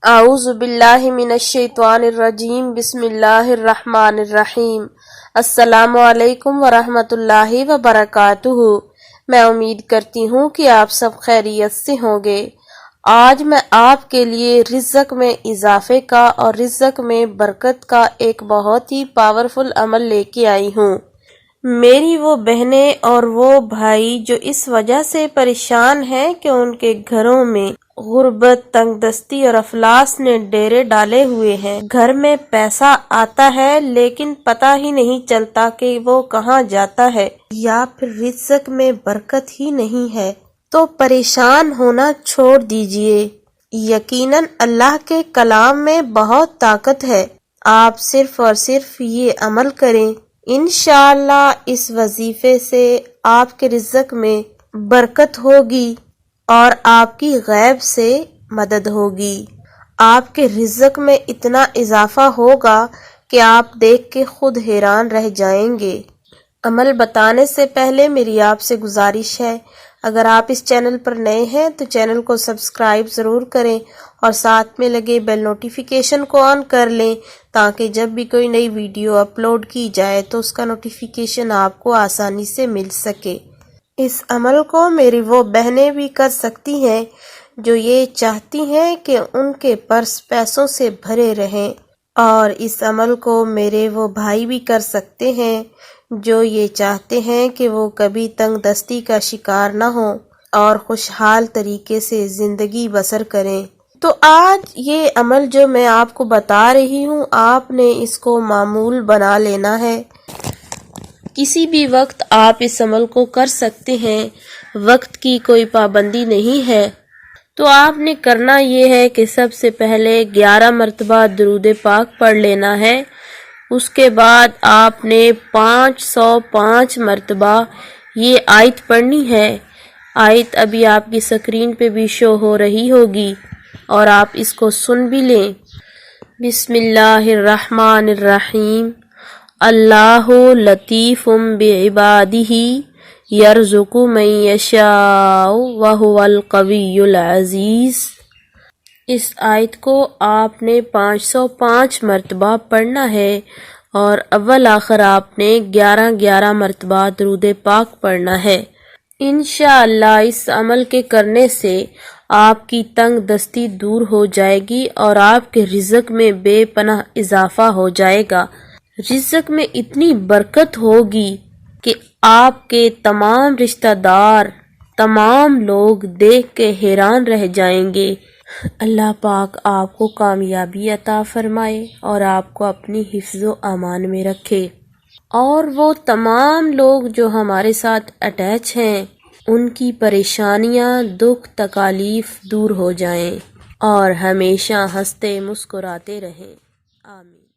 اعوذ باللہ من الشیطان الرجیم بسم اللہ الرحمن الرحیم السلام علیکم ورحمۃ اللہ وبرکاتہ۔ میں امید کرتی ہوں کہ آپ سب خیریت سے ہوں گے۔ آج میں آپ کے لیے رزق میں اضافے کا اور رزق میں برکت کا ایک بہت ہی پاورفل عمل لے کے آئی ہوں۔ میری وہ بہنیں اور وہ بھائی جو اس وجہ سے پریشان ہیں کہ ان کے گھروں میں غربت، تنگ دستی اور افلاس نے ڈیرے ڈالے ہوئے ہیں۔ گھر میں پیسہ آتا ہے لیکن پتہ ہی نہیں چلتا کہ وہ کہاں جاتا ہے، یا پھر رزق میں برکت ہی نہیں ہے، تو پریشان ہونا چھوڑ دیجئے۔ یقیناً اللہ کے کلام میں بہت طاقت ہے۔ آپ صرف اور صرف یہ عمل کریں، انشاءاللہ اس وظیفے سے آپ کے رزق میں برکت ہوگی اور آپ کی غیب سے مدد ہوگی۔ آپ کے رزق میں اتنا اضافہ ہوگا کہ آپ دیکھ کے خود حیران رہ جائیں گے۔ عمل بتانے سے پہلے میری آپ سے گزارش ہے، اگر آپ اس چینل پر نئے ہیں تو چینل کو سبسکرائب ضرور کریں اور ساتھ میں لگے بیل نوٹیفیکیشن کو آن کر لیں تاکہ جب بھی کوئی نئی ویڈیو اپلوڈ کی جائے تو اس کا نوٹیفیکیشن آپ کو آسانی سے مل سکے۔ اس عمل کو میری وہ بہنیں بھی کر سکتی ہیں جو یہ چاہتی ہیں کہ ان کے پرس پیسوں سے بھرے رہیں، اور اس عمل کو میرے وہ بھائی بھی کر سکتے ہیں جو یہ چاہتے ہیں کہ وہ کبھی تنگ دستی کا شکار نہ ہوں اور خوشحال طریقے سے زندگی بسر کریں۔ تو آج یہ عمل جو میں آپ کو بتا رہی ہوں، آپ نے اس کو معمول بنا لینا ہے۔ کسی بھی وقت آپ اس عمل کو کر سکتے ہیں، وقت کی کوئی پابندی نہیں ہے۔ تو آپ نے کرنا یہ ہے کہ سب سے پہلے 11 مرتبہ درود پاک پڑھ لینا ہے۔ اس کے بعد آپ نے 505 مرتبہ یہ آیت پڑھنی ہے۔ آیت ابھی آپ کی سکرین پہ بھی شو ہو رہی ہوگی اور آپ اس کو سن بھی لیں۔ بسم اللہ الرحمن الرحیم، اللہ لطیف بعبادہ یرزق من یشاء وہو القوی العزیز۔ اس آیت کو آپ نے 505 مرتبہ پڑھنا ہے اور اول آخر آپ نے 11 مرتبہ درود پاک پڑھنا ہے۔ انشاءاللہ اس عمل کے کرنے سے آپ کی تنگ دستی دور ہو جائے گی اور آپ کے رزق میں بے پناہ اضافہ ہو جائے گا۔ رزق میں اتنی برکت ہوگی کہ آپ کے تمام رشتہ دار، تمام لوگ دیکھ کے حیران رہ جائیں گے۔ اللہ پاک آپ کو کامیابی عطا فرمائے اور آپ کو اپنی حفظ و امان میں رکھے، اور وہ تمام لوگ جو ہمارے ساتھ اٹیچ ہیں ان کی پریشانیاں، دکھ، تکالیف دور ہو جائیں اور ہمیشہ ہنستے مسکراتے رہیں۔ آمین۔